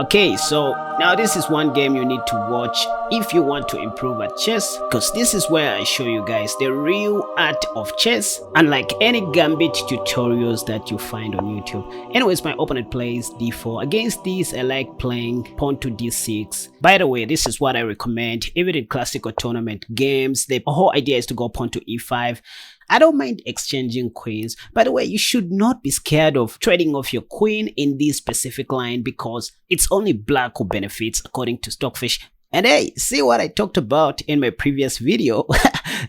Okay, so now this is one game you need to watch if you want to improve at chess, because this is where I show you guys the real art of chess, unlike any Gambit tutorials that you find on YouTube. Anyways, my opponent plays d4. Against these, I like playing pawn to d6. By the way, this is what I recommend even in classic or tournament games. The whole idea is to go pawn to e5. I don't mind exchanging queens. By the way, you should not be scared of trading off your queen in this specific line because it's only black who benefits according to Stockfish. And hey, see what I talked about in my previous video?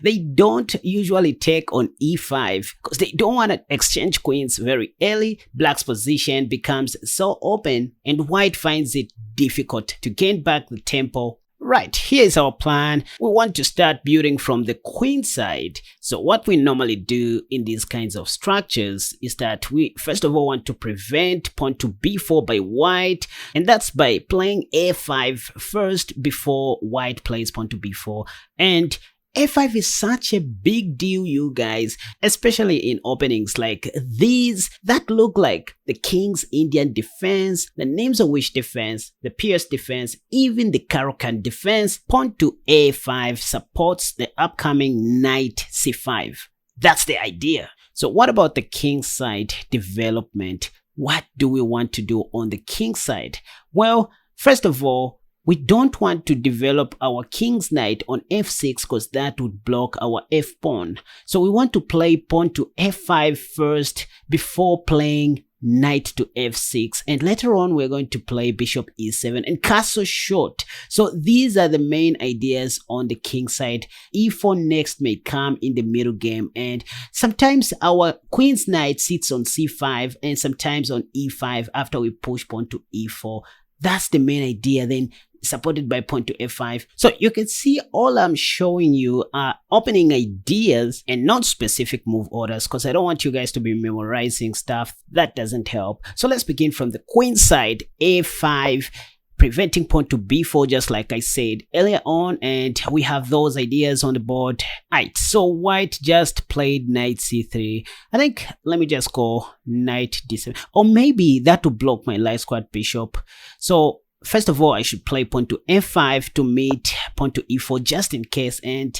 They don't usually take on e5 because they don't want to exchange queens very early. Black's position becomes so open and white finds it difficult to gain back the tempo. Right, here is our plan. We want to start building from the queen side. So what we normally do in these kinds of structures is that we first of all want to prevent pawn to b4 by white, and that's by playing a5 first before white plays pawn to b4. And a5 is such a big deal, you guys, especially in openings like these that look like the King's Indian defense, the names of which defense, the Pierce defense, even the Caro-Kann defense. Pawn to a5 supports the upcoming knight c5. That's the idea. So what about the king side development? What do we want to do on the king side? Well, first of all, we don't want to develop our king's knight on f6 because that would block our f pawn. So we want to play pawn to f5 first before playing knight to f6, and later on we're going to play bishop e7 and castle short. So these are the main ideas on the king side. e4 next may come in the middle game, and sometimes our queen's knight sits on c5 and sometimes on e5 after we push pawn to e4. That's the main idea, then supported by pawn to f5. So you can see all I'm showing you are opening ideas and not specific move orders, because I don't want you guys to be memorizing stuff. That doesn't help. So let's begin from the queen side. a5, preventing pawn to b4 just like I said earlier on, and we have those ideas on the board. Right, so white just played knight c3. I think let me just go knight d7, or maybe that will block my light squared bishop. So first of all, I should play pawn to f5 to meet pawn to e4 just in case, and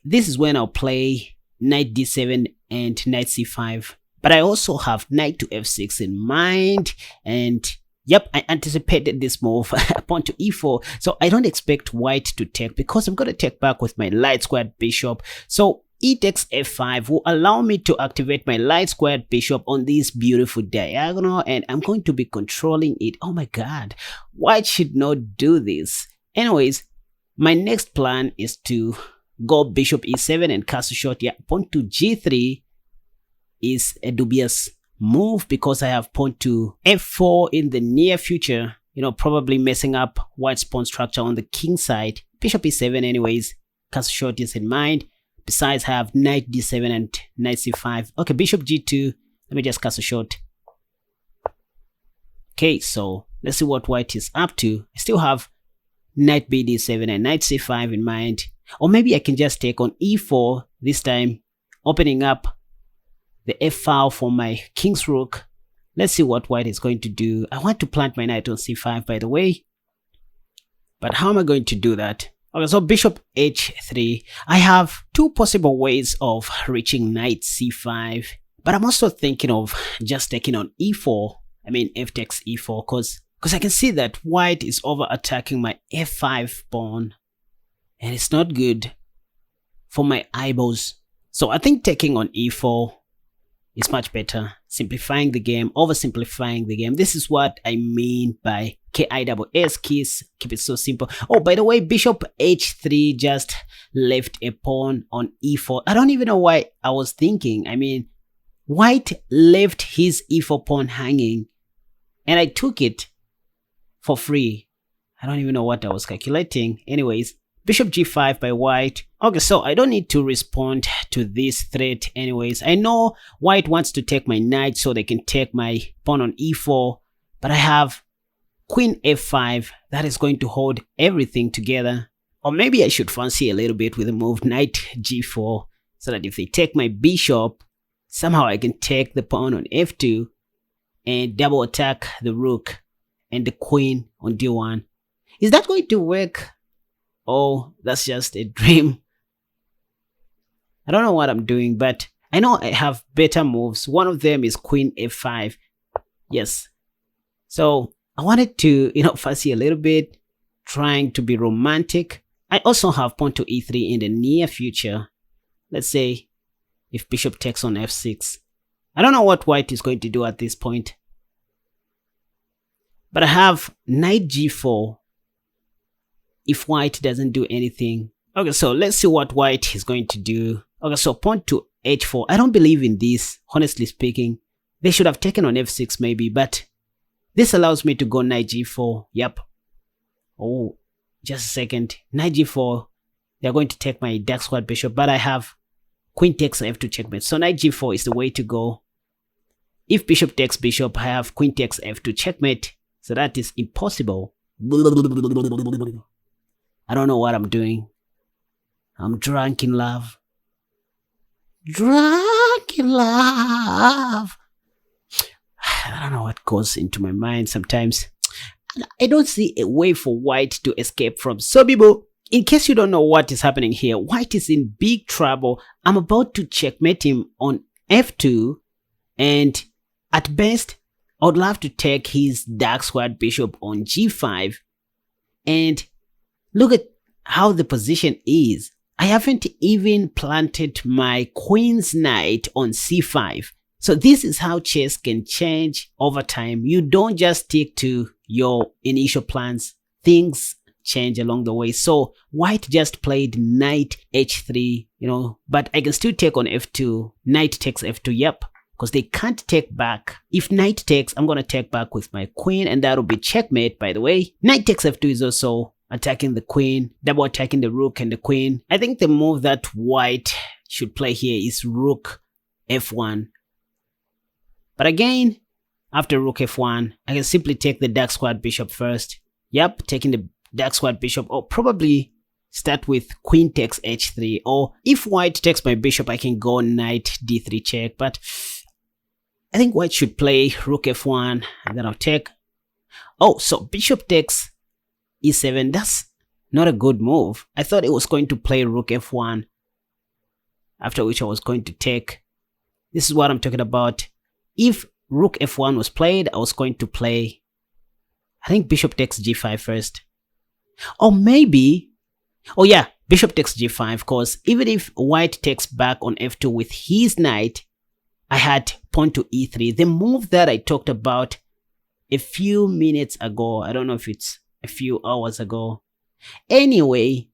this is when I'll play knight d7 and knight c5. But I also have knight to f6 in mind, and yep, I anticipated this move, pawn to e4. So I don't expect white to take because I'm going to take back with my light squared bishop. So e takes f5 will allow me to activate my light squared bishop on this beautiful diagonal, and I'm going to be controlling it. Oh my god, white should not do this. Anyways, my next plan is to go bishop e7 and castle short. Yeah, pawn to g3 is a dubious move because I have pawn to f4 in the near future, you know, probably messing up white's pawn structure on the king side. Bishop e7 anyways, castle short is in mind. Besides, I have knight d7 and knight c5. Okay, bishop g2. Let me just castle short. Okay, so let's see what white is up to. I still have knight b d7 and knight c5 in mind. Or maybe I can just take on e4 this time, opening up the f file for my king's rook. Let's see what white is going to do. I want to plant my knight on c5, by the way. But how am I going to do that? Okay, so bishop h3. I have two possible ways of reaching knight c5, but I'm also thinking of just taking on e4. I mean f takes e4, because I can see that white is over attacking my f5 pawn, and it's not good for my eyeballs. So I think taking on e4 is much better. Simplifying the game, oversimplifying the game. This is what I mean by KISS, keys, keep it so simple. Oh, by the way, bishop h3 just left a pawn on e4. I don't even know why I was thinking. I mean, white left his e4 pawn hanging, and I took it for free. I don't even know what I was calculating. Anyways, bishop g5 by white. Okay, so I don't need to respond to this threat anyways. I know white wants to take my knight so they can take my pawn on e4, but I have queen f5 that is going to hold everything together. Or maybe I should fancy a little bit with the move knight g4, so that if they take my bishop, somehow I can take the pawn on f2 and double attack the rook. and the queen on d1. Is that going to work? Oh, that's just a dream. I don't know what I'm doing, but I know I have better moves. One of them is queen f5. Yes. So I wanted to, fussy a little bit, trying to be romantic. I also have pawn to e3 in the near future. Let's say if bishop takes on f6. I don't know what white is going to do at this point. But I have knight g4 if white doesn't do anything. Okay, so let's see what white is going to do. Okay, so pawn to h4. I don't believe in this, honestly speaking. They should have taken on f6 maybe, but this allows me to go knight g4. Yep. Oh, just a second. Knight g4. They're going to take my dark squared bishop, but I have queen takes f2 checkmate. So knight g4 is the way to go. If bishop takes bishop, I have queen takes f2 checkmate. So that is impossible. I don't know what I'm doing. I'm drunk in love. Drunk in love. I don't know what goes into my mind sometimes. I don't see a way for white to escape from Sobibo. In case you don't know what is happening here, white is in big trouble. I'm about to checkmate him on f2, and at best, I would love to take his dark squared bishop on g5. And look at how the position is. I haven't even planted my queen's knight on c5. So this is how chess can change over time. You don't just stick to your initial plans. Things change along the way. So white just played knight h3, but I can still take on f2. Knight takes f2, yep, because they can't take back. If knight takes, I'm going to take back with my queen, and that'll be checkmate, by the way. Knight takes f2 is also attacking the queen, double attacking the rook and the queen. I think the move that white should play here is rook f1. But again, after rook f1, I can simply take the dark squared bishop first. Yep, taking the dark squared bishop, or probably start with queen takes h3. Or if white takes my bishop, I can go knight d3 check. But I think white should play rook f1, and then I'll take. Oh, so bishop takes e7. That's not a good move. I thought it was going to play rook f1, after which I was going to take. This is what I'm talking about. If rook f1 was played, I was going to play, I think bishop takes g5 first. Or maybe, oh yeah, bishop takes g5, because even if white takes back on f2 with his knight, I had pawn to e3. The move that I talked about a few minutes ago. I don't know if it's a few hours ago. Anyway,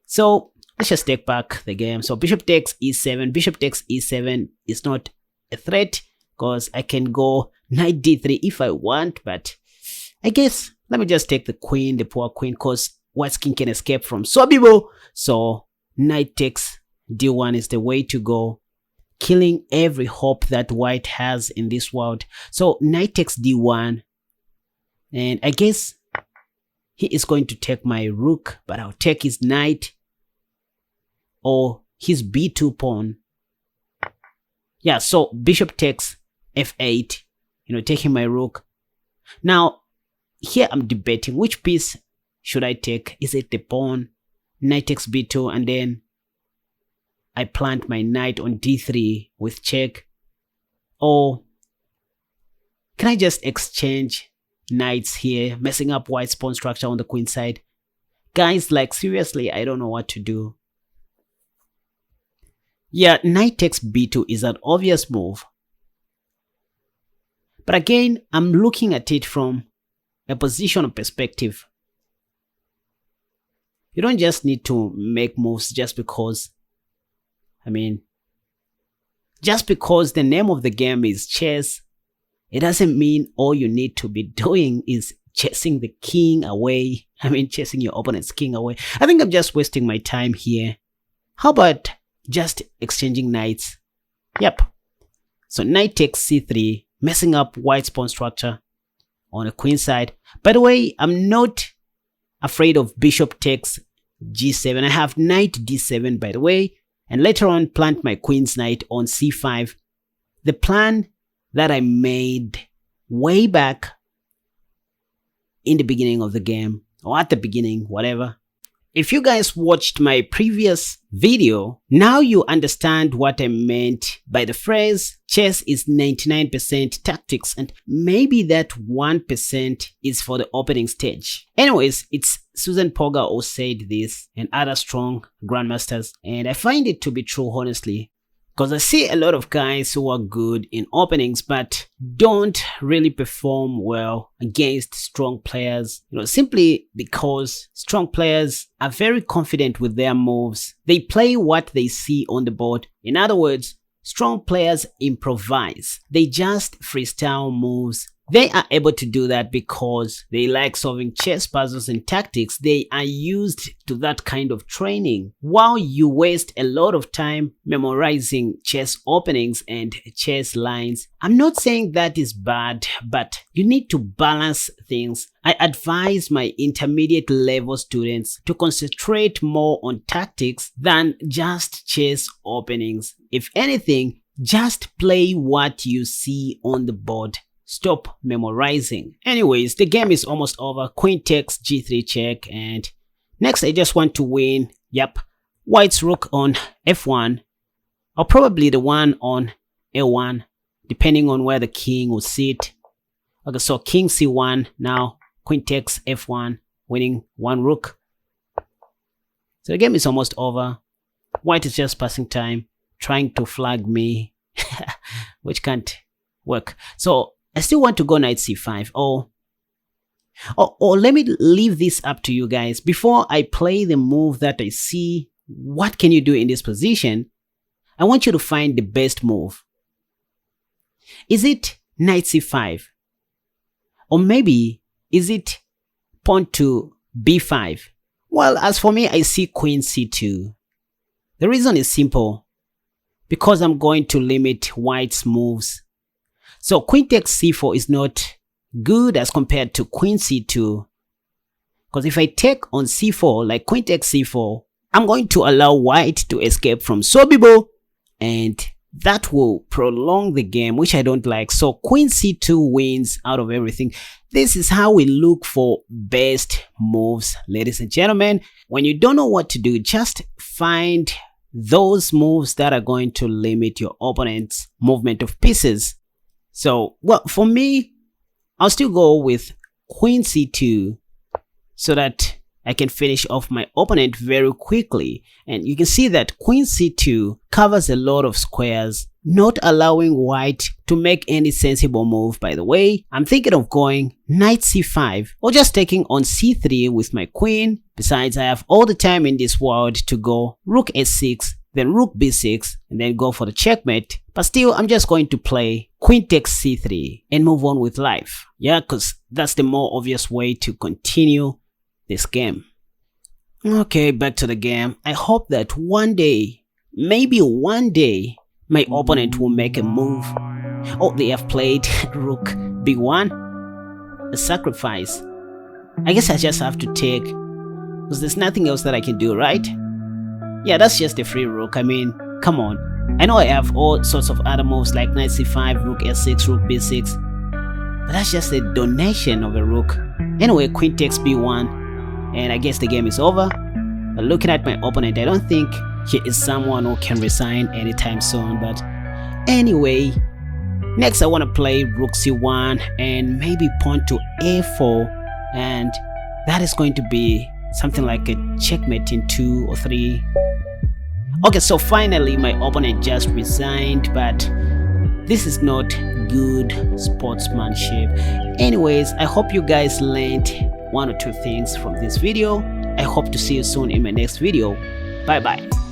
so let's just take back the game. So bishop takes e7. Bishop takes e7 is not a threat, because I can go knight d3 if I want, but I guess let me just take the queen, the poor queen, because white's king can escape from Sobibo. So knight takes d1 is the way to go, killing every hope that white has in this world. So knight takes d1, and I guess he is going to take my rook, but I'll take his knight or his b2 pawn. Yeah, so bishop takes f8, taking my rook. Now, here I'm debating which piece should I take. Is it the pawn? Knight takes b2, and then I plant my knight on d3 with check. Or can I just exchange knights here, messing up white's pawn structure on the queen side? Guys, like seriously, I don't know what to do. Yeah, knight takes b2 is an obvious move. But again, I'm looking at it from a positional perspective. You don't just need to make moves just because, just because the name of the game is chess, it doesn't mean all you need to be doing is chasing the king away. Chasing your opponent's king away. I think I'm just wasting my time here. How about just exchanging knights? Yep. So knight takes c3, messing up white's pawn structure on the queen side. By the way, I'm not afraid of bishop takes g7. I have knight d7, by the way, and later on plant my queen's knight on c5. The plan that I made way back in the beginning of the game or at the beginning, whatever. If you guys watched my previous video, now you understand what I meant by the phrase chess is 99% tactics and maybe that 1% is for the opening stage. Anyways, it's Susan Poga who said this and other strong grandmasters, and I find it to be true, honestly. Because I see a lot of guys who are good in openings but don't really perform well against strong players, simply because strong players are very confident with their moves. They play what they see on the board. In other words, strong players improvise. They just freestyle moves. They are able to do that because they like solving chess puzzles and tactics. They are used to that kind of training. While you waste a lot of time memorizing chess openings and chess lines, I'm not saying that is bad, but you need to balance things. I advise my intermediate level students to concentrate more on tactics than just chess openings. If anything, just play what you see on the board. Stop memorizing. Anyways, the game is almost over. Queen takes g3 check, and next I just want to win. Yep, white's rook on f1, or probably the one on a1, depending on where the king will sit. Okay, so king c1, now queen takes f1, winning one rook. So the game is almost over. White is just passing time, trying to flag me, which can't work. So I still want to go knight c5. Or let me leave this up to you guys. Before I play the move that I see, what can you do in this position? I want you to find the best move. Is it knight c5? Or maybe is it pawn to b5? Well, as for me, I see queen c2. The reason is simple. Because I'm going to limit white's moves. So queen takes c4 is not good as compared to queen c2. Because if I take on c4, like queen takes c4, I'm going to allow white to escape from Sobibo, and that will prolong the game, which I don't like. So queen c2 wins out of everything. This is how we look for best moves, ladies and gentlemen. When you don't know what to do, just find those moves that are going to limit your opponent's movement of pieces. So, well, for me, I'll still go with queen c2 so that I can finish off my opponent very quickly. And you can see that queen c2 covers a lot of squares, not allowing white to make any sensible move. By the way, I'm thinking of going knight c5 or just taking on c3 with my queen. Besides, I have all the time in this world to go rook s6, then rook b6, and then go for the checkmate. But still, I'm just going to play queen takes c3 and move on with life. Yeah, because that's the more obvious way to continue this game. Okay, back to the game. I hope that one day, maybe one day, my opponent will make a move. Oh, they have played rook b1, a sacrifice. I guess I just have to take, because there's nothing else that I can do, right? Yeah, that's just a free rook. I mean, come on. I know I have all sorts of other moves like knight c5, rook s6, rook b6, but that's just a donation of a rook. Anyway, queen takes b1, and I guess the game is over. But looking at my opponent, I don't think he is someone who can resign anytime soon. But anyway, next I want to play rook c1 and maybe pawn to a4, and that is going to be something like a checkmate in 2 or 3. Okay, so finally my opponent just resigned, but this is not good sportsmanship. Anyways, I hope you guys learned 1 or 2 things from this video. I hope to see you soon in my next video. Bye bye.